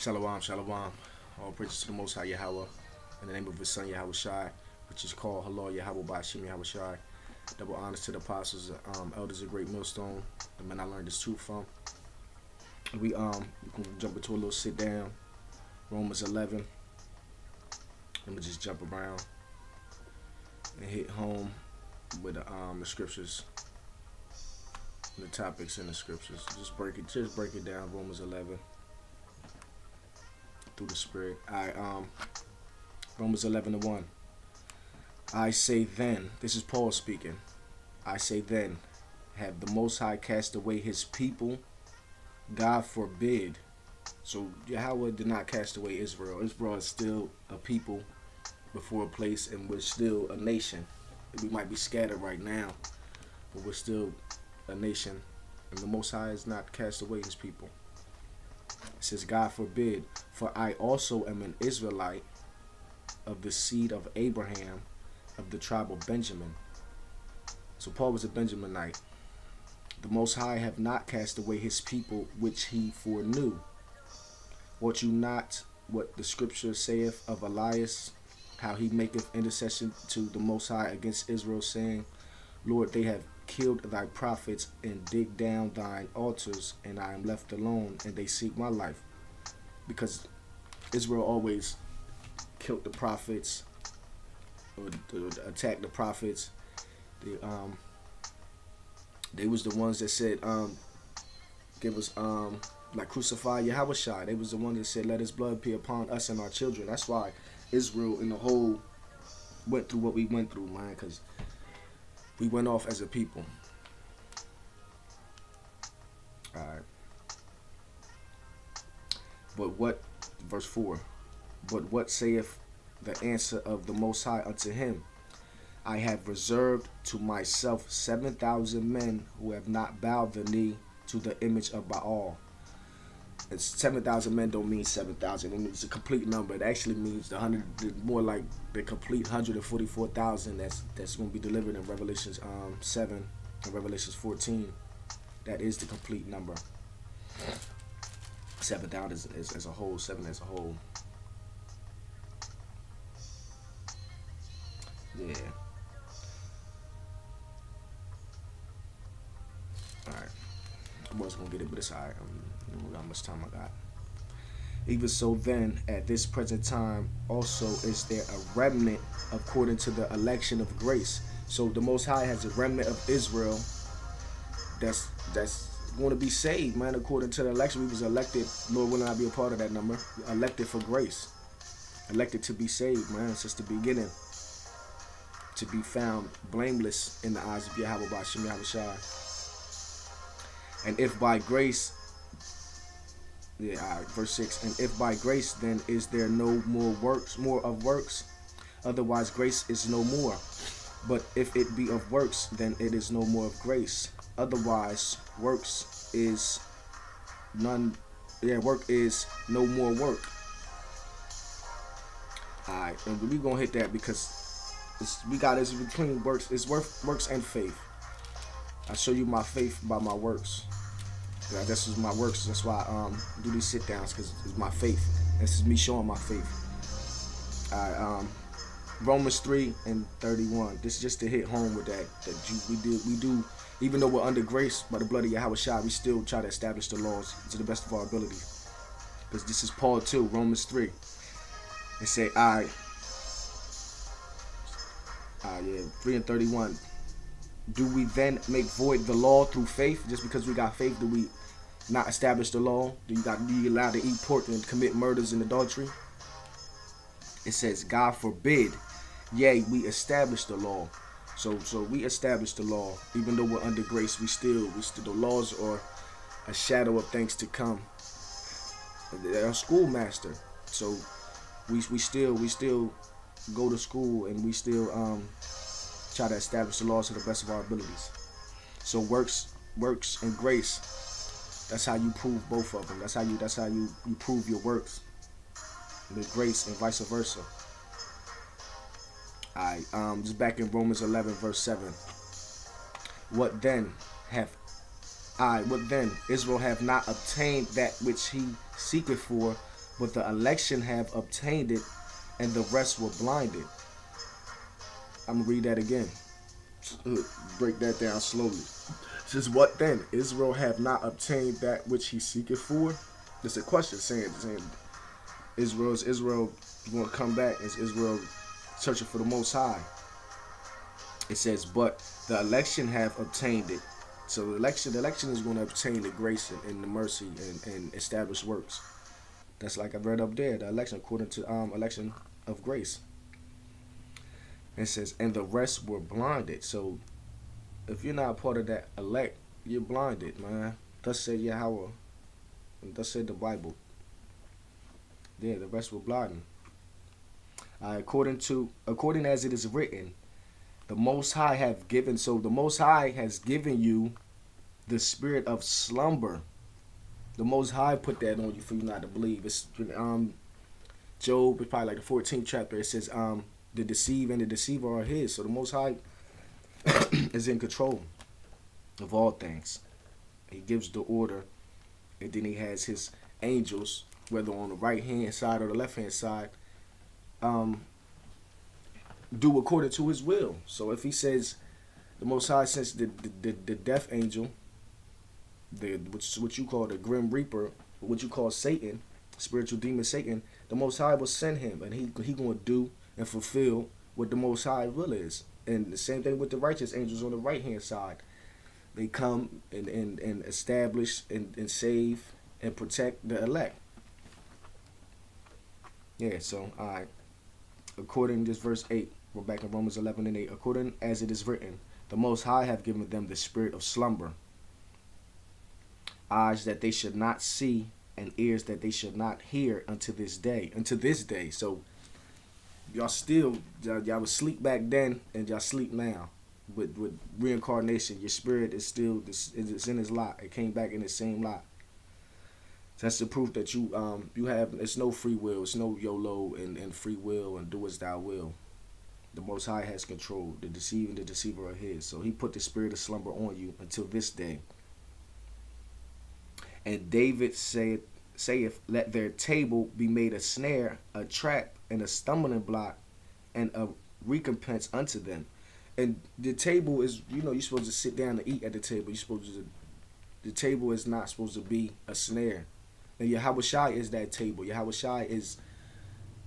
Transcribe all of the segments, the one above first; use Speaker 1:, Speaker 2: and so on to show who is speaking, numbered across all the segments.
Speaker 1: Shalom, shalom. All praises to the Most High Yahweh. In the name of His Son Yahweh Shai, which is called Halal Yahweh Bashim Yahweh Shai. Double honors to the apostles, elders of Great Millstone, the men I learned this truth from. We can jump into a little sit down. Romans 11. Let me just jump around and hit home with the scriptures, the topics in the scriptures. Just break it down. Romans 11 through the Spirit. Romans 11:1. I say then, this is Paul speaking. I say then, have the Most High cast away His people? God forbid. So Yahweh did not cast away Israel. Israel is still a people before a place, and we're still a nation. We might be scattered right now, but we're still a nation, and the Most High has not cast away His people. It says, God forbid, for I also am an Israelite of the seed of Abraham, of the tribe of Benjamin. So Paul was a Benjaminite. The Most High have not cast away His people which He foreknew. Wot you not what the scripture saith of Elias, how he maketh intercession to the Most High against Israel, saying, Lord, they have killed thy prophets and digged down thine altars, and I am left alone, and they seek my life. Because Israel always killed the prophets, or attacked the prophets. They was the ones that said, give us like crucify Yahweh Shai. They was the ones that said, let His blood be upon us and our children. That's why Israel in the whole went through what we went through, man, because we went off as a people. Alright. But what, verse 4, but what saith the answer of the Most High unto him? I have reserved to myself 7,000 men who have not bowed the knee to the image of Baal. And 7,000 men don't mean 7,000. It means a complete number. It actually means more like the complete 144,000 that's going to be delivered in Revelations 7 and Revelations 14. That is the complete number. 7,000 as a whole. 7 as a whole. Yeah. Alright. I was going to get it, but it's alright. I don't know how much time I got. Even so then, at this present time, also is there a remnant according to the election of grace. So the Most High has a remnant of Israel that's going to be saved, man, according to the election. We was elected, Lord willing I be a part of that number, elected for grace. Elected to be saved, man, since the beginning. To be found blameless in the eyes of Yahweh Bashim Yahweh Shai. And if by grace, verse 6, and if by grace, then is there no more of works? Otherwise grace is no more. But if it be of works, then it is no more of grace. Otherwise works is work is no more work. Alright, and we're gonna hit that because we got this between works. It's works and faith. I show you my faith by my works. This is my works. That's why I do these sit downs, because it's my faith. This is me showing my faith. Alright, Romans 3:31. This is just to hit home with that. We do, even though we're under grace by the blood of Yahweh Shai, we still try to establish the laws to the best of our ability. Because this is Paul too, Romans 3. It say, 3:31. Do we then make void the law through faith? Just because we got faith, do we not establish the law? Do you allowed to eat pork and commit murders and adultery? It says, God forbid. Yea, we establish the law. So we establish the law, even though we're under grace. We still the laws are a shadow of things to come. They're a schoolmaster. So we still go to school, and we still try to establish the laws to the best of our abilities. So works and grace, that's how you prove both of them. That's how you prove your works with grace, and vice versa. Alright, just back in Romans 11 verse 7. What then Israel have not obtained that which he seeketh for, but the election have obtained it, and the rest were blinded. I'm gonna read that again. Break that down slowly. It says, what then? Israel have not obtained that which he seeketh for? It's a question saying Israel going to come back? Is Israel searching for the Most High? It says, but the election have obtained it. So the election is going to obtain the grace and the mercy and establish works. That's like I read up there, the election according to election of grace. It says, and the rest were blinded. So if you're not part of that elect, you're blinded, man. Thus said Yahweh. And thus said the Bible. Yeah, the rest were blinded. According as it is written, the Most High have given. So the Most High has given you the spirit of slumber. The Most High put that on you for you not to believe. It's Job, it's probably like the 14th chapter. It says the deceive and the deceiver are his. So the Most High is in control of all things. He gives the order, and then he has his angels, whether on the right hand side or the left hand side, do according to his will. So if he says the Most High sends the death angel, what you call the grim reaper, what you call Satan, spiritual demon Satan, the Most High will send him, and he going to do and fulfill what the Most High will is. And the same thing with the righteous angels on the right hand side. They come and establish and save and protect the elect. Yeah, so all right. According to this verse 8, we're back in Romans 11 and 8. According as it is written, the Most High have given them the spirit of slumber, eyes that they should not see, and ears that they should not hear unto this day. So y'all was asleep back then, and y'all sleep now. With reincarnation, your spirit is still it's in his lot. It came back in the same lot. That's the proof that you have. It's no free will. It's no YOLO and free will and do as thou will. The Most High has control. The deceiver and the deceiver are his. So he put the spirit of slumber on you until this day. And David saith, let their table be made a snare, a trap, and a stumbling block, and a recompense unto them. And the table is, you're supposed to sit down and eat at the table. The table is not supposed to be a snare. And Yahweh Shai is that table. Yahweh Shai is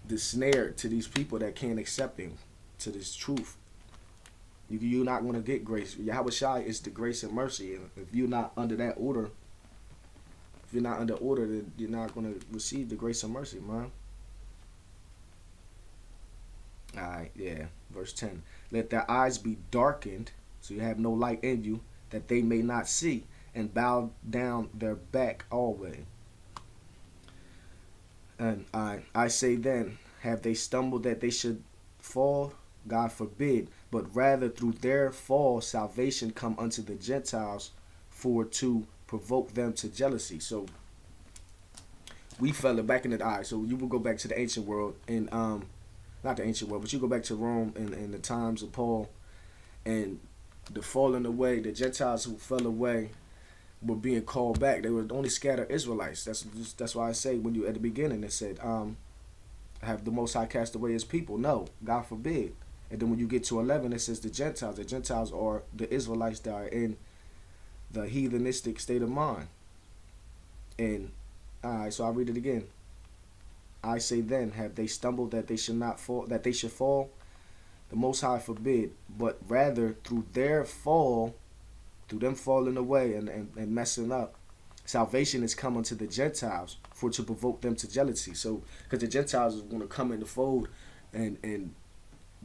Speaker 1: the snare to these people that can't accept him, to this truth. You're not going to get grace. Yahweh Shai is the grace and mercy. And if you're not under that order, then you're not going to receive the grace and mercy, man. Alright, yeah. Verse 10. Let their eyes be darkened, so you have no light in you, that they may not see, and bow down their back always. And I say then, have they stumbled that they should fall? God forbid. But rather through their fall, salvation come unto the Gentiles, for to provoke them to jealousy. So we fell back in the eye. So you will go back to the ancient world, and not the ancient world, but you go back to Rome in the times of Paul, and the falling away, the Gentiles who fell away were being called back. They were only scattered Israelites. That's why I say when you at the beginning it said, have the Most High cast away his people? No, God forbid. And then when you get to 11, it says the Gentiles. The Gentiles are the Israelites that are in the heathenistic state of mind. And so I'll read it again. I say then, have they stumbled that they should not fall, that they should fall? The Most High forbid, but rather through their fall, through them falling away and messing up, salvation is come unto the Gentiles, for to provoke them to jealousy. So, because the Gentiles is going to come in the fold, and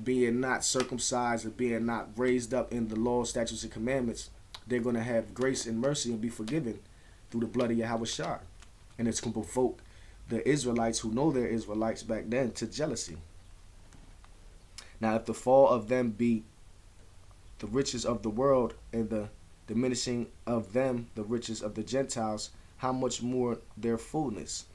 Speaker 1: being not circumcised or being not raised up in the law, statutes, and commandments, they're going to have grace and mercy and be forgiven through the blood of Yahweh Shai. And it's going to provoke the Israelites who know they're Israelites back then to jealousy. Now, if the fall of them be the riches of the world, and the diminishing of them the riches of the Gentiles, how much more their fullness?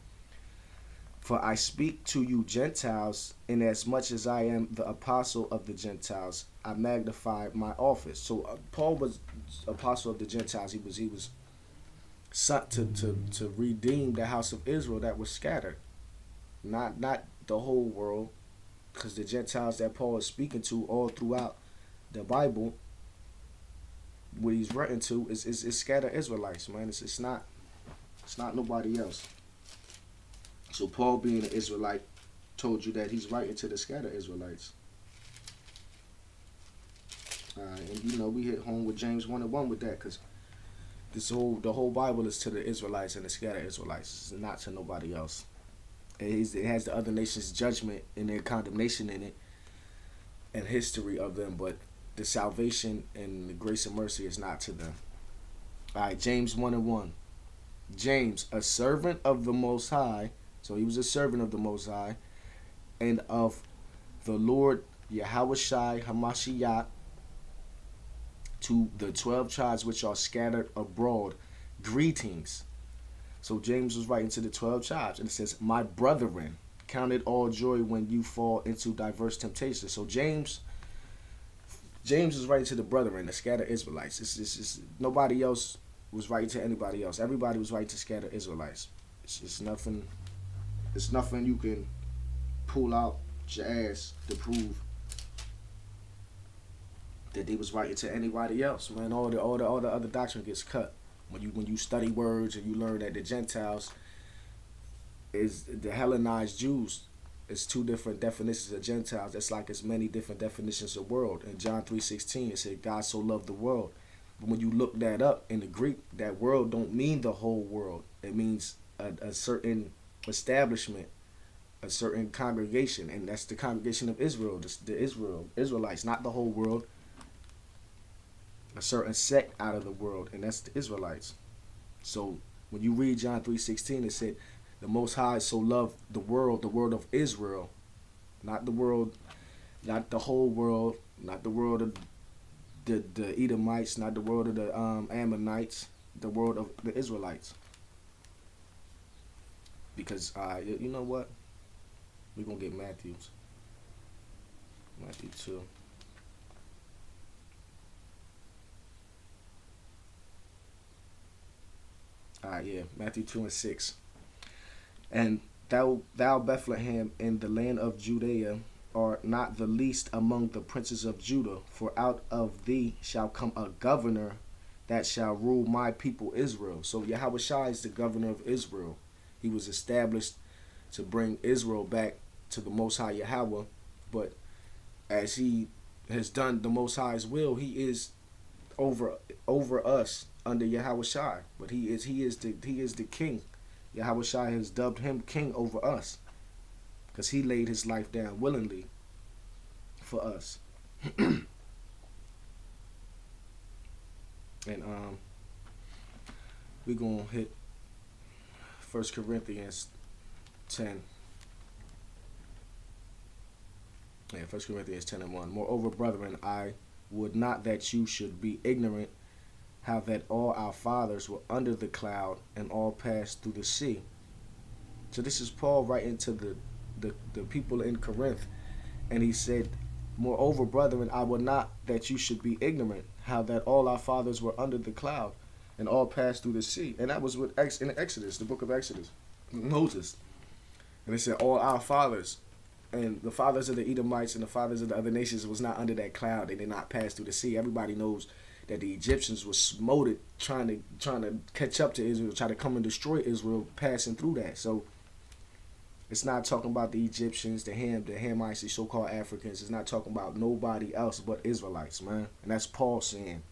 Speaker 1: For I speak to you Gentiles, inasmuch as I am the apostle of the Gentiles, I magnify my office. So Paul was apostle of the Gentiles. He was sent to redeem the house of Israel that was scattered. not the whole world, because the Gentiles that Paul is speaking to all throughout the Bible, what he's written to is scattered Israelites, man. It's not nobody else. So Paul, being an Israelite, told you that he's writing to the scattered Israelites. And we hit home with James 1:1 with that, because the whole Bible is to the Israelites and the scattered Israelites. It's not to nobody else. It has the other nations' judgment and their condemnation in it, and history of them, but the salvation and the grace and mercy is not to them. All right, James 1:1. James, a servant of the Most High, so he was a servant of the Most High, and of the Lord Yahushai Hamashiach, to the 12 tribes which are scattered abroad, greetings. So James was writing to the 12 tribes, and it says, my brethren, count it all joy when you fall into diverse temptations. So James is writing to the brethren, the scattered Israelites. It's nobody else was writing to anybody else. Everybody was writing to scattered Israelites. It's nothing you can pull out your ass to prove that they was writing to anybody else, man. All the other doctrine gets cut when you study words, and you learn that the Gentiles is the Hellenized Jews. It's two different definitions of Gentiles. That's like as many different definitions of world. In John 3:16, it said God so loved the world. But when you look that up in the Greek, that world don't mean the whole world. It means a certain establishment, a certain congregation, and that's the congregation of Israel, the Israelites, not the whole world. A certain sect out of the world, and that's the Israelites. So when you read John 3:16, it said the Most High so loved the world of Israel, not the world, not the whole world, not the world of the Edomites, not the world of the Ammonites, the world of the Israelites. Because you know what, we're gonna get Matthew 2. Yeah, Matthew 2:6. And thou Bethlehem in the land of Judea art not the least among the princes of Judah, for out of thee shall come a governor that shall rule my people Israel. So Yahushua is the governor of Israel. He was established to bring Israel back to the Most High Yahweh, but as he has done the Most High's will, he is over us under Yahushua. But he is the king. Yahushua has dubbed him king over us, because he laid his life down willingly for us. And we're gonna hit 1 Corinthians 10. Yeah, 1 Corinthians 10:1. Moreover, brethren, I would not that you should be ignorant how that all our fathers were under the cloud and all passed through the sea. So this is Paul writing to the people in Corinth, and he said, moreover, brethren, I would not that you should be ignorant how that all our fathers were under the cloud and all passed through the sea. And that was in Exodus, the book of Exodus, Moses. And it said all our fathers, and the fathers of the Edomites and the fathers of the other nations was not under that cloud. They did not pass through the sea. Everybody knows that the Egyptians were smoted trying to catch up to Israel, try to come and destroy Israel, passing through that. So it's not talking about the Egyptians, the Hamites, the so-called Africans. It's not talking about nobody else but Israelites, man. And that's Paul saying,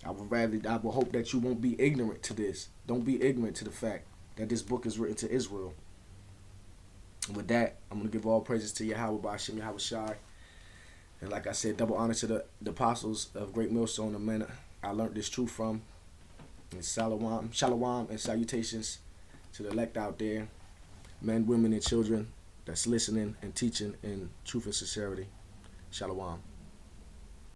Speaker 1: I would hope that you won't be ignorant to this. Don't be ignorant to the fact that this book is written to Israel. And with that, I'm going to give all praises to Yahweh Ba'ashem Yahweh Shai. And like I said, double honor to the apostles of Great Millstone, the men I learned this truth from. And shalom and salutations to the elect out there, men, women, and children that's listening and teaching in truth and sincerity. Shalom.